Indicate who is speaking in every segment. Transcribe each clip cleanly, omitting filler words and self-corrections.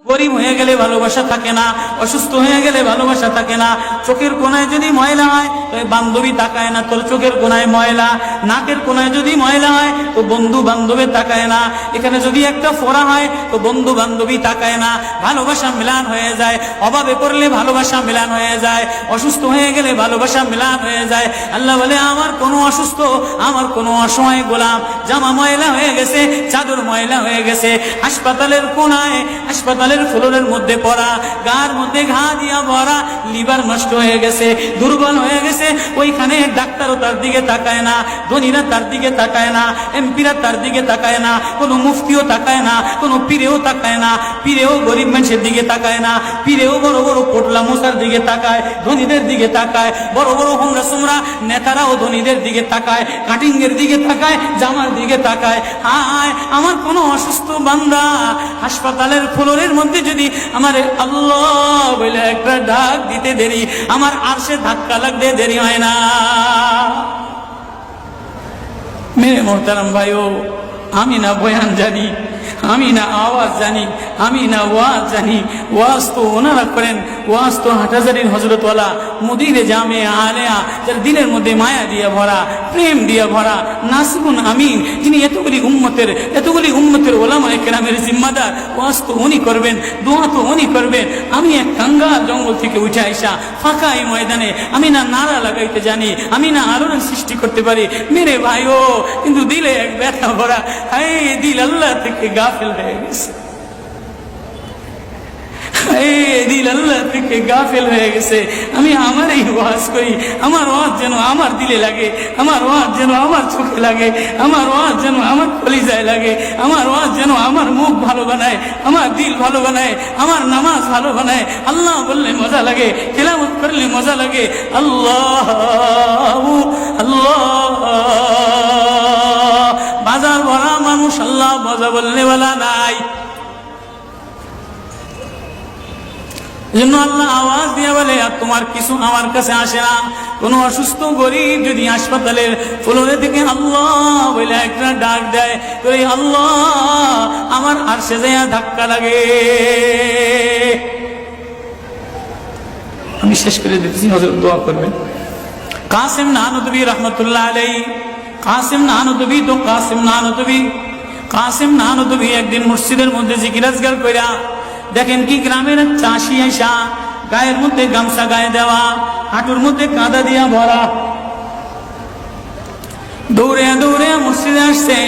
Speaker 1: গরিব হয়ে গেলে ভালোবাসা থাকে না, অসুস্থ হয়ে গেলে ভালোবাসা থাকে না। চোখের কোনায় যদি ময়লা হয় তো বান্ধবী তাকায় না তোর চোখের কোনায় ময়লা, নাকের কোনায় যদি ময়লা হয় তো বন্ধু বান্ধবী তাকায় না, এখানে যদি একটা ফোড়া হয় তো বন্ধু বান্ধবী তাকায় না। ভালোবাসা মিলান হয়ে যায়, অভাবে পড়লে ভালোবাসা মিলান হয়ে যায়, অসুস্থ হয়ে গেলে ভালোবাসা মিলান হয়ে যায়। আল্লাহ বলে আমার কোনো অসুস্থ, আমার কোনো অসহায় গোলাম জামা ময়লা হয়ে গেছে, চাদর ময়লা হয়ে গেছে, হাসপাতালের কোনায় হাসপাতালের ফ্লোরের মধ্যে পড়া, গার মধ্যে ঘা দিয়া ভরা, লিভার নষ্ট হয়ে গেছে, দুর্বল হয়ে গেছে, ওইখানে ডাক্তারও তার দিকে তাকায় না, ধনীরা তার দিকে তাকায় না, এমপিরা তার দিকে তাকায় না, কোনো মুফতিও তাকায় না, কোনো পীরেও তাকায় না, পীরেও গরিব মানুষের দিকে তাকায় না, পীরেও বড় বড় পোটলা মশার দিকে তাকায়, ধনীদের দিকে তাকায়, বড় বড় হোমরা সোমরা নেতারাও ধনীদের দিকে তাকায়, কাটিং এর দিকে তাকায়, জামার দিকে তাকায়। হায় আমার কোনো অসুস্থ বান্দা হাসপাতালের ফ্লোরের মধ্যে যদি আমার আল্লাহ বলে একটা ডাক দিতে দেরি, আমার আরশে ধাক্কা লাগতে দেরি হয় না। মেরে মোহতারাম ভাইও, আমি না বয়ান জানি, আমি না আওয়াজ জানি, আমি না ওয়াজ জানি, ওয়াজ তো ওনারা করেন, ওয়াজ তো হাটহাজারীর হযরতওয়ালা মুদিরে জামে আলেয়া, যার দিলের মধ্যে মায়া দিয়ে ভরা, প্রেম দিয়ে ভরা, নাসিবুন আমিন, যিনি এতগুলি উম্মতের ওলামায়ে কেরামের জিম্মাদার, ওয়াজ তো উনি করবেন, দোয়া তো উনি করবেন। আমি এক কাঙ্গাল জঙ্গল থেকে উঠে আইসা ফাঁকা এই ময়দানে আমি না নারা লাগাইতে জানি, আমি না আলোড়ন সৃষ্টি করতে পারি মেরে ভাইও, কিন্তু দিলে এক ব্যথা ভরা। হায় দিল আল্লাহ থেকে গাফিল হয়ে গেছে, দিল আল্লাহ থেকে গাফিল হয়ে গেছে। আমি আমারই ওয়াজ করি, আমার ওয়াজ যেন আমার দিলে লাগে, আমার ওয়াজ যেন আমার চোখে লাগে, আমার ওয়াজ যেন আমার কলিজায় লাগে, আমার ওয়াজ যেন আমার মুখ ভালো বানায়, আমার দিল ভালো বানায়, আমার নামাজ ভালো বানায়। আল্লাহ বললে মজা লাগে, তিলাওয়াত করলে মজা লাগে। আল্লাহ আল্লাহ, বাজার ভরা মানুষ, আল্লাহ মজা বললে বলা নাই। জন্য আল্লাহ আওয়াজ দিয়ে বলে আর তোমার কিছু আমার কাছে আসে না। কোন অসুস্থ গরিব যদি হাসপাতালের ফ্লোরে থেকে আল্লাহ বলে একটা ডাক দেয়, তো এই আল্লাহ আমার আরশে যাইয়া ধাক্কা লাগে। আমি শেষ করে দিতেছি, হযরত দোয়া করবেন। কাসিম নানুতুবি রহমতুল্লাহ আলাইহি, কাসিম নানুতুবি তো কাসিম নানুতুবি একদিন মসজিদের মধ্যে জিকির আজকার কইরা দেখেন কি গ্রামের চাষি আইসা গায়ের মধ্যে গামছা গায়ে দেওয়া, হাঁটুর মধ্যে কাদা দিয়া ভরা, দৌড়ে দৌড়ে মসজিদে আসছে।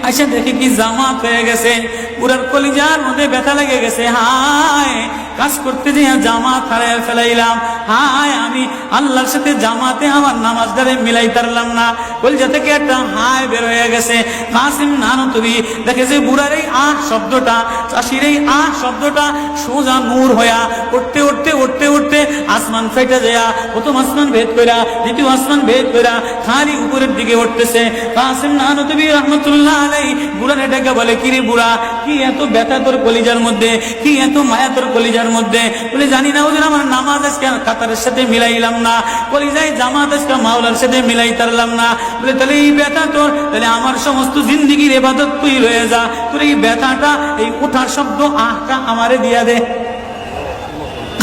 Speaker 1: আইসা দেখে কি জামাত হয়ে গেছে, পুরার কলিজার মধ্যে ব্যথা লেগে গেছে। হায় কাজ করতে যেয়ে জামাত হারায় ফেলাইলাম, হায় আমি আল্লাহর সাথে জামাতে আমার নামাজদারে মিলাই পারলাম না। কলিজা থেকে একটা হায় বের হয়ে গেছে। কাসিম নানুতুবি দেখে যে বুড়ার এই আহ শব্দটা, চাষির এই আহ শব্দটা সোজা নূর হইয়া উঠতে উঠতে উঠতে উঠতে আসমান ফেটে যায়, প্রথম আসমান ভেদ কইরা দ্বিতীয় আসমান ভেদ কইরা খালি উপরের দিকে উঠতেছে। কাসিম নানুতুবি রহমতুল্লাহ আলাইহি বুড়ারে ডেকে বলে, কিরে বুড়া, কি এত ব্যথা তোর কলিজার মধ্যে, কি এত মায়া তোর কলিজার মধ্যে? বলে জানি না হুজুর, আমার নামাজ আজকে কাতারের সাথে মিলাইলাম না, কলিজায় জামাত আজকে মাওলার সাথে মিলাই তারলাম না। বলে তাহলে এই ব্যথা তোর, তাহলে আমার সমস্ত জিন্দিগির ইবাদত তুই রয়ে যা, তোর এই ব্যথাটা, এই ওঠার শব্দ আহটা আমারে দিয়া দে।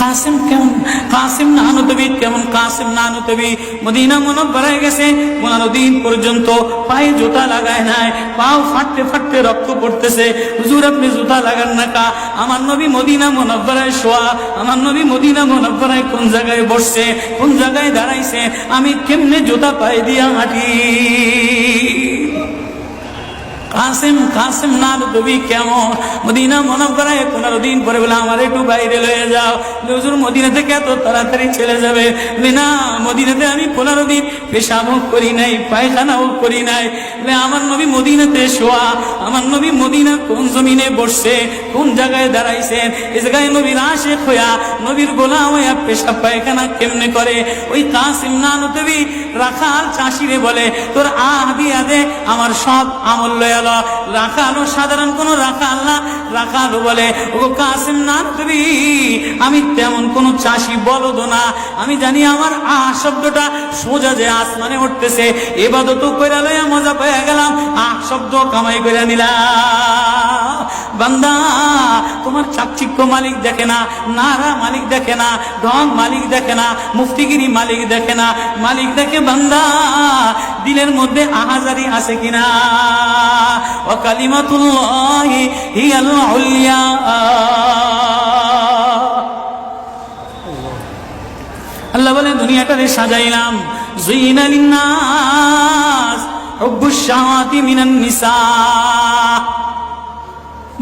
Speaker 1: কাসিম কেমন, কাসিম নানুতুবি কেমন? কাসিম নানুতুবি মদিনা মুনাওয়ারায় গেছে, 15 দিন পর্যন্ত পায়ে জুতা লাগায় নাই, পাও ফাটতে ফাটতে রক্ত পড়তেছে। হুজুর আপনি জুতা লাগান না কা? আমার নবী মদিনা মুনাওয়ারায় শোয়া, আমার নবী মদিনা মুনাওয়ারায় কোন জায়গায় বসছে, কোন জায়গায় দাঁড়াইছে, আমি কেমনে জুতা পায়ে দিয়া হাঁটি? কাসিম নানুতুবি কেমন? মদিনা মুনাওয়ারায় 15 দিন পরে বলে আমার একটু বাইরে লয়ে যাও। হুজুর মদিনা থেকে এত তাড়াতাড়ি চলে যাবে? না, মদিনাতে আমি 15 দিন পেশাবও করি নাই, পায়খানাও করি নাই। আমার নবী মদিনাতে শোয়া, আমার নবী মদিনা কোন জমিনে বসছে, কোন জায়গায় দাঁড়াইছেন, এই জায়গায় নবীর আশিক হইয়া, নবীর গোলাম হইয়া পেশাব পায়খানা কেমনে করে? ওই কাসিম নানুতুবি রাখাল চাষিরে বলে, তোর আহ দিয়া দে, আমার সব আমল লয়া। রাখালো সাধারণ কোন রাখাল না, রাখালো বলে, ও কাসিম নানুতুবি আমি তেমন কোন চাষি বলদ না, আমি জানি আমার আহ শব্দটা সোজা যে আসমানে উঠতেছে, ইবাদত কইরা লইয়া মজা পেয়ে গেলাম, আহ শব্দ কামাই কইরা নিলাম। বান্দা তোমার চাকচিক্য মালিক দেখে না, নারা মালিক দেখে না, ঢং মালিক দেখে না, মুফতিগিরি মালিক দেখে না, মালিক দেখে বান্দা দিলের মধ্যে আহাজারি আছে কিনা। ওয়া কালিমাতুল্লাহি হিয়াল উলিয়া। আল্লাহ বলে দুনিয়াটারে সাজাইলাম, যুইনা লিন্নাস হুব্বুশ শাহাওয়াতি মিনান নিসা,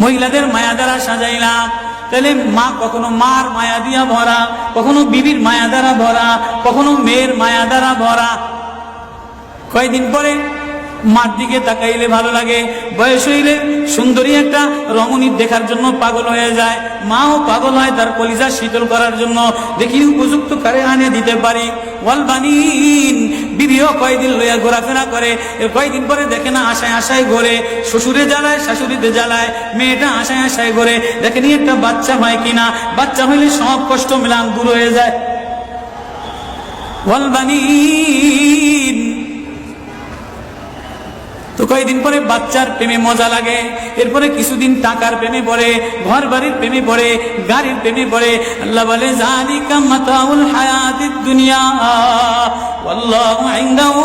Speaker 1: মহিলাদের মায়া দ্বারা সাজাইলাম। তাহলে মা কখনো মার মায়া দিয়া ভরা, কখনো বিবির মায়া দ্বারা ভরা, কখনো মেয়ের মায়া দ্বারা ভরা। কয়েকদিন পরে মার দিকে তাকাইলে ভালো লাগে, বয়স হইলে সুন্দরী একটা রমণী দেখার জন্য পাগল হয়ে যায়, মাও পাগল হয় তার কলিজা শীতল করার জন্য, দেখি উপযুক্ত কারে আনে দিতে পারি। ওয়াল বানিন, বিবিও কয়েকদিন লইয়া ঘোরাফেরা করে, কয়েকদিন পরে দেখে না আশায় আশায় ঘোরে, শ্বশুরে জ্বালায় শাশুড়িতে জ্বালায়, মেয়েটা আশায় আশায় ঘোরে, দেখেনি একটা বাচ্চা হয় কিনা, বাচ্চা হইলে সব কষ্ট মিলান দূর হয়ে যায়। ওয়াল বানিন, তো কয়েকদিন পরে বাচ্চার প্রেমে মজা লাগে, এরপরে কিছুদিন টাকার প্রেমে পড়ে, ঘর বাড়ির প্রেমে পড়ে, গাড়ির প্রেমে পড়ে। আল্লাহ বলে যালিকা মাতাউল হায়াতিদ দুনিয়া ওয়াল্লাহু ইনদাহু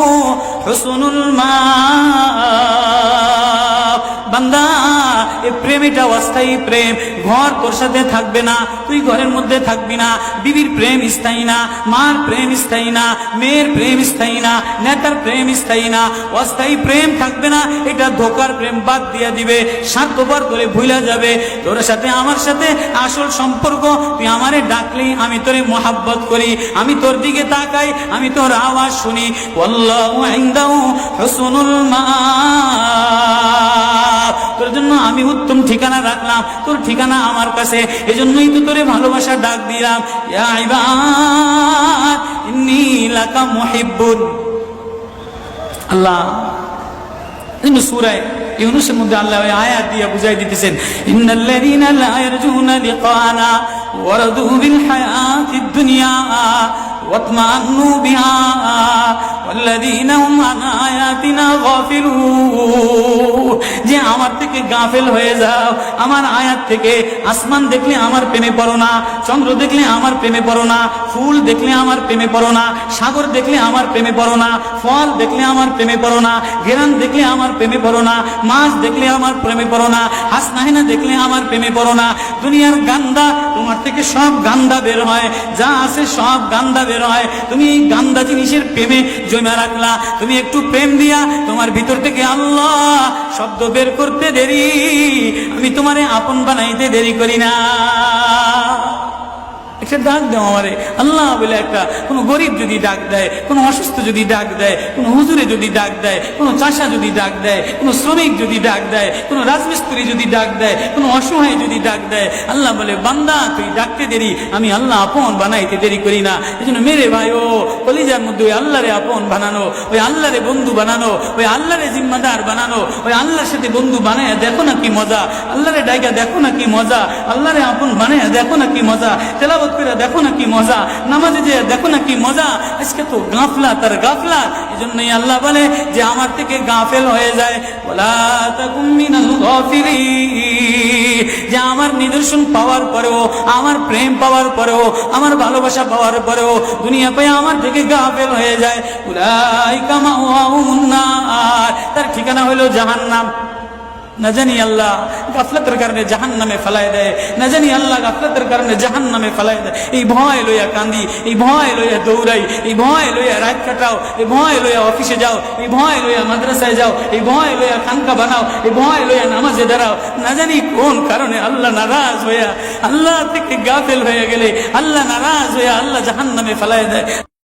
Speaker 1: হুসনুল মাআব। বান্দা এই প্রেম এটা অস্থায়ী প্রেম, ঘর তোর সাথে থাকবে না, তুই ঘরের মধ্যে থাকবি না, বিবির প্রেম স্থায়ী না, মার প্রেম স্থায়ী না, মেয়ের প্রেম স্থায়ী না, নেতার প্রেম স্থায়ী না, অস্থায়ী প্রেম থাকবে না। এটা ধোকার প্রেম বাদ দিয়া দিবে, স্বার্থপর করে ভুলা যাবে। তোর সাথে আমার সাথে আসল সম্পর্ক, তুই আমারে ডাকলেই আমি তোরে মোহাব্বত করি, আমি তোর দিকে তাকাই, আমি তোর আওয়াজ শুনি। আল্লাহু ইনদাহু হুসনুল মাআব, তোর জন্য আমি উত্তম ঠিকানা রাখলাম, তোর ঠিকানা আমার কাছে, এজন্যই তো তোরে ভালোবাসা ডাক দিলাম। ইয়া ইবাদ ইন্নী লাকা মুহিব্বুন। আল্লাহ সূরা ইউনূসের মধ্যে আল্লাহ এই আয়াত দিয়ে বুঝাই দিতেছেন, ইন্নাল্লাযীনা লা ইয়ারজুনা লিকানা ওয়ারাদু বিল হায়াতিদ দুনিয়া ওয়াতমান্নু বিহা ওয়াল্লাযীনা হুম আন আয়াতিনা গাফিলুন। যে আমার থেকে গাফেল হয়ে যাও, আমার আয়াত থেকে। আসমান দেখলে আমার প্রেমে পড়ো না, চন্দ্র দেখলে আমার প্রেমে পড়ো না, ফুল দেখলে আমার প্রেমে পড়ো না, সাগর দেখলে আমার প্রেমে পড়ো না, ফল দেখলে আমার প্রেমে পড়ো না, ঘেরান দেখলে আমার প্রেমে পড়ো না, মাছ দেখলে আমার প্রেমে পড়ো না, হাসনাহিনা দেখলে আমার প্রেমে পড়ো না। দুনিয়ার গান্দা, তোমার থেকে সব গান্দা বের হয়, যা আছে সব গান্দা বের হয়। তুমি এই গান্দা জিনিসের প্রেমে জমা রাখলা, তুমি একটু প্রেম দিয়া তোমার ভিতর থেকে আল্লাহ শব্দ বের করতে দেরি, আমি তোমারে আপন বানাইতে দেরি করি না। একটা ডাক দেও আমারে আল্লাহ বলে, একটা কোনো গরিব যদি ডাক দেয়, কোনো অসুস্থ যদি ডাক দেয়, কোনো হুজুরে যদি ডাক দেয়, কোনো চাষা যদি ডাক দেয়, কোনো শ্রমিক যদি ডাক দেয়, কোনো রাজমিস্ত্রি যদি ডাক দেয়, কোনো অসহায় যদি ডাক দেয়, আল্লাহ বলে বান্দা তুই ডাকতে দেরি, আমি আল্লাহ আপন বানাইতে দেরি করি না। এই জন্য মেরে ভাই ও কলিজার মধ্যে ওই আল্লাহরে আপন বানানো, ওই আল্লাহরে বন্ধু বানানো, ওই আল্লাহরে জিম্মাদার বানানো, ওই আল্লাহর সাথে বন্ধু বানায় দেখো না কি মজা, আল্লাহরে ডাইকা দেখো না কি মজা, আল্লাহরে আপন বানায় দেখো না কি মজা, তেলাওয়াত করে দেখো না কি মজা, নামাজে যে দেখো না কি মজা। আজকে তো গাফলা তার গাফলা। এই জন্যই আল্লাহ বলে যে আমার থেকে গাফেল হয়ে যায়, ওয়ালা তাকুম মিনাল গাফিলিন। যে আমার নিদর্শন পাওয়ার পরেও, আমার প্রেম পাওয়ার পরেও, আমার ভালোবাসা পাওয়ার পরেও দুনিয়া পেয়ে আমার থেকে গাফেল হয়ে যায়, উলাইকা মাওয়াহুমুন নার, তার ঠিকানা হলো জাহান্নাম। না জানি আল্লাহ গাফলতের কারণে জাহান্নামে ফেলায় দেয়, না জানি আল্লাহ গাফলতের কারণে জাহান্নামে ফেলায় দেয়। এই ভয় লইয়া কান্দি, এই ভয় লইয়া দৌড়াই, এই ভয় লইয়া রাত কাটাও, এই ভয় লইয়া অফিসে যাও, এই ভয় লইয়া মাদ্রাসায় যাও, এই ভয় লইয়া খানকা বানাও, এই ভয় লইয়া নামাজে দাঁড়াও। না জানি কোন কারণে আল্লাহ নারাজ হইয়া, আল্লাহ থেকে গাফেল হয়ে গেলে আল্লাহ নারাজ হইয়া আল্লাহ জাহান্নামে ফেলায় দেয়।